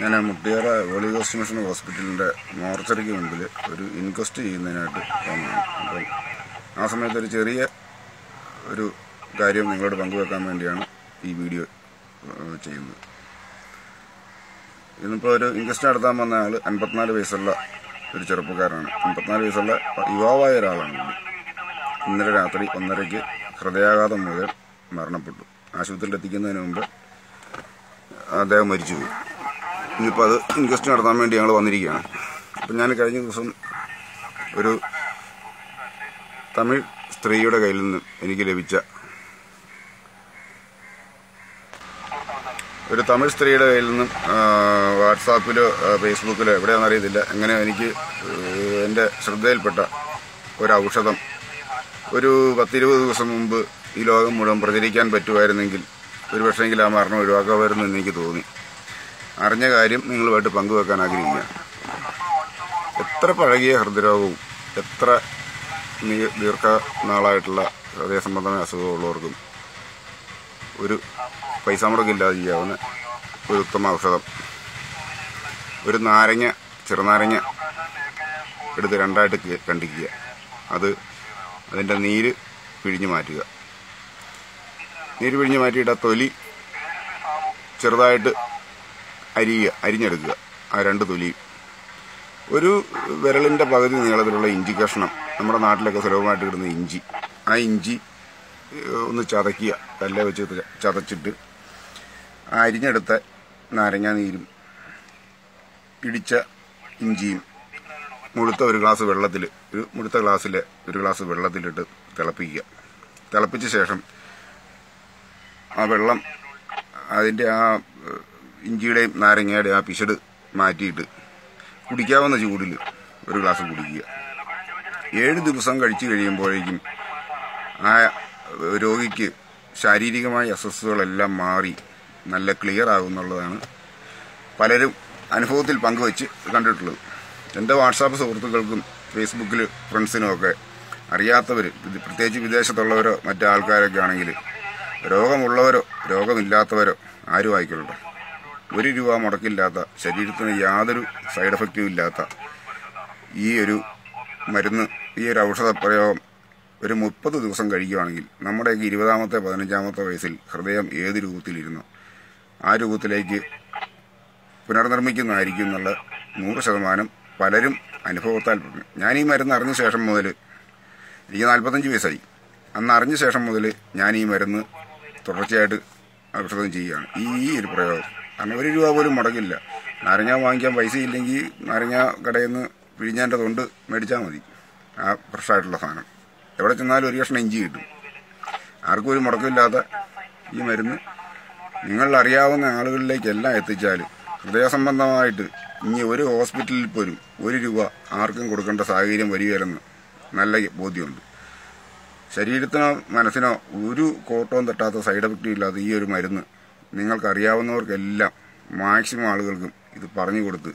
ഞാൻ മുട്ടിയറ holy ghost mission ഹോസ്പിറ്റലിൻ്റെ മോർച്ചറിക്ക് മുമ്പിൽ ഒരു ഇൻക്വസ്റ്റ് ചെയ്യുന്നതിനായിട്ട് വന്നതാണ്. അപ്പം ആ സമയത്ത് ഒരു ചെറിയ ഒരു കാര്യം നിങ്ങളോട് പങ്കുവെക്കാൻ വേണ്ടിയാണ് ഈ വീഡിയോ ചെയ്യുന്നത്. ഇന്നിപ്പോൾ ഒരു ഇൻക്വസ്റ്റ് നടത്താൻ വന്ന ആൾ 54 വയസ്സുള്ള ഒരു ചെറുപ്പക്കാരനാണ്. 54 വയസ്സുള്ള യുവാവായ ഒരാളാണ്. ഇന്നലെ രാത്രി 1:30 ഹൃദയാഘാതം മൂലം മരണപ്പെട്ടു. ആശുപത്രിയിൽ എത്തിക്കുന്നതിന് മുമ്പ് അദ്ദേഹം മരിച്ചുപോയി. ഇന്നിപ്പോൾ അത് ഇൻക്വസ്റ്റ് നടത്താൻ വേണ്ടി ഞങ്ങൾ വന്നിരിക്കുകയാണ്. അപ്പം ഞാൻ കഴിഞ്ഞ ദിവസം ഒരു തമിഴ് സ്ത്രീയുടെ കയ്യിൽ നിന്ന് എനിക്ക് ലഭിച്ച വാട്സാപ്പിലോ ഫേസ്ബുക്കിലോ എവിടെയാണെന്ന് അറിയത്തില്ല, എങ്ങനെ എനിക്ക് എൻ്റെ ശ്രദ്ധയിൽപ്പെട്ട ഒരു ഔഷധം ഒരു 10-20 ദിവസം മുമ്പ് ഈ ലോകം മുഴുവൻ പ്രചരിക്കാൻ പറ്റുമായിരുന്നെങ്കിൽ ഒരു പക്ഷേങ്കിൽ ആ മരണം ഒഴിവാക്കാമായിരുന്നെന്ന് എനിക്ക് തോന്നി. അറിഞ്ഞ കാര്യം നിങ്ങളുമായിട്ട് പങ്കുവെക്കാൻ ആഗ്രഹിക്കുകയാണ്. എത്ര പഴകിയ ഹൃദ്രോഗവും എത്ര ദീർഘനാളായിട്ടുള്ള ഹൃദയ സംബന്ധമായ അസുഖമുള്ളവർക്കും ഒരു പൈസ മുടക്കില്ലാതെ ചെയ്യാവുന്ന ഒരു ഉത്തമ ഔഷധം. ഒരു ചെറുനാരങ്ങ എടുത്ത് 2ആയിട്ട് കണ്ടിക്കുക. അതിൻ്റെ നീര് പിഴിഞ്ഞു മാറ്റുക. നീര് പിഴിഞ്ഞു മാറ്റിയിട്ട് ആ തൊലി ചെറുതായിട്ട് അരിഞ്ഞെടുക്കുക. ആ 2 തൊലിയും ഒരു വിരലിൻ്റെ പകുതി നീളത്തിലുള്ള ഇഞ്ചി കഷ്ണം, നമ്മുടെ നാട്ടിലൊക്കെ സുലഭമായിട്ട് കിട്ടുന്ന ഇഞ്ചി, ആ ഇഞ്ചി ഒന്ന് ചതയ്ക്കുക. കല്ല് വെച്ച് ചതച്ചിട്ട് ആ അരിഞ്ഞെടുത്ത നാരങ്ങാ നീരും ഇടിച്ച ഇഞ്ചിയും മുഴുത്ത ഒരു ഗ്ലാസ് വെള്ളത്തിൽ, മുഴുത്ത ഗ്ലാസ്സിലെ ഒരു ഗ്ലാസ് വെള്ളത്തിലിട്ട് തിളപ്പിക്കുക. തിളപ്പിച്ച ശേഷം ആ വെള്ളം അതിൻ്റെ ആ ഇഞ്ചിയുടെയും നാരങ്ങയുടെയും ആ പിശട് മാറ്റിയിട്ട് കുടിക്കാവുന്ന ചൂടിൽ ഒരു ഗ്ലാസ് കുടിക്കുക. 7 ദിവസം കഴിച്ചു കഴിയുമ്പോഴേക്കും ആ രോഗിക്ക് ശാരീരികമായ അസ്വസ്ഥതകളെല്ലാം മാറി നല്ല ക്ലിയർ ആകുമെന്നുള്ളതാണ് പലരും അനുഭവത്തിൽ പങ്കുവച്ച് കണ്ടിട്ടുള്ളത്. എൻ്റെ വാട്സാപ്പ് സുഹൃത്തുക്കൾക്കും ഫേസ്ബുക്കിൽ ഫ്രണ്ട്സിനും ഒക്കെ അറിയാത്തവർ, പ്രത്യേകിച്ച് വിദേശത്തുള്ളവരോ മറ്റു ആൾക്കാരൊക്കെ ആണെങ്കിൽ, രോഗമുള്ളവരോ രോഗമില്ലാത്തവരോ ആരും ആയിക്കൊള്ളട്ടെ, 1 രൂപ മുടക്കില്ലാത്ത, ശരീരത്തിന് യാതൊരു സൈഡ് എഫക്റ്റും ഇല്ലാത്ത ഈ ഒരു മരുന്ന്, ഈ ഒരു ഔഷധ പ്രയോഗം ഒരു 30 ദിവസം കഴിക്കുകയാണെങ്കിൽ നമ്മുടെയൊക്കെ 20-ാമത്തെ 15-ാമത്തെ വയസ്സിൽ ഹൃദയം ഏത് രൂപത്തിലിരുന്നോ ആ രൂപത്തിലേക്ക് പുനർനിർമ്മിക്കുന്നതായിരിക്കും എന്നുള്ള 100% പലരും അനുഭവത്താൽ പറഞ്ഞു. ഞാൻ ഈ മരുന്ന് അറിഞ്ഞ ശേഷം മുതൽ, എനിക്ക് 45 വയസ്സായി, അന്ന് അറിഞ്ഞ ശേഷം മുതൽ ഞാൻ ഈ മരുന്ന് തുടർച്ചയായിട്ട് ഔഷധം ചെയ്യുകയാണ്. ഈ ഒരു പ്രയോഗം കാരണം 1 രൂപ പോലും മുടക്കില്ല. നാരങ്ങ വാങ്ങിക്കാൻ പൈസ ഇല്ലെങ്കിൽ നാരങ്ങ കടയിൽ നിന്ന് പിഴിഞ്ഞതിൻ്റെ തൊണ്ട് മേടിച്ചാൽ മതി. ആ ഫ്രഷായിട്ടുള്ള സാധനം എവിടെ ചെന്നാലും 1 കഷ്ണം ഇഞ്ചി കിട്ടും. ആർക്കും ഒരു മുടക്കമില്ലാത്ത ഈ മരുന്ന് നിങ്ങൾ അറിയാവുന്ന ആളുകളിലേക്കെല്ലാം എത്തിച്ചാൽ ഹൃദയ സംബന്ധമായിട്ട് ഇനി ഒരു ഹോസ്പിറ്റലിൽ പോലും 1 രൂപ ആർക്കും കൊടുക്കേണ്ട സാഹചര്യം വരികയില്ലെന്ന് നല്ല ബോധ്യമുണ്ട്. ശരീരത്തിനോ മനസ്സിനോ ഒരു കോട്ടവും തട്ടാത്ത സൈഡ് എഫക്റ്റും ഇല്ലാത്ത ഈ ഒരു മരുന്ന് നിങ്ങൾക്കറിയാവുന്നവർക്കെല്ലാം, മാക്സിമം ആളുകൾക്കും ഇത് പറഞ്ഞു കൊടുത്ത്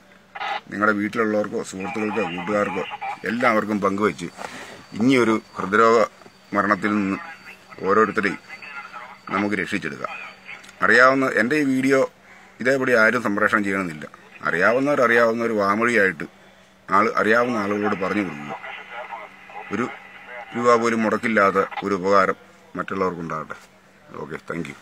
നിങ്ങളുടെ വീട്ടിലുള്ളവർക്കോ സുഹൃത്തുക്കൾക്കോ കൂട്ടുകാർക്കോ എല്ലാവർക്കും പങ്കുവെച്ച് ഇനിയൊരു ഹൃദ്രോഗ മരണത്തിൽ നിന്ന് ഓരോരുത്തരെയും നമുക്ക് രക്ഷിച്ചെടുക്കാം. എൻ്റെ ഈ വീഡിയോ ഇതേപടി ആരും സംപ്രേഷണം ചെയ്യണമെന്നില്ല. അറിയാവുന്നവർ വാമൊഴിയായിട്ട് അറിയാവുന്ന ആളുകളോട് പറഞ്ഞു കൊടുക്കുക. 1 രൂപ പോലും മുടക്കില്ലാത്ത ഒരു ഉപകാരം മറ്റുള്ളവർക്കുണ്ടാകട്ടെ. Okay, thank you.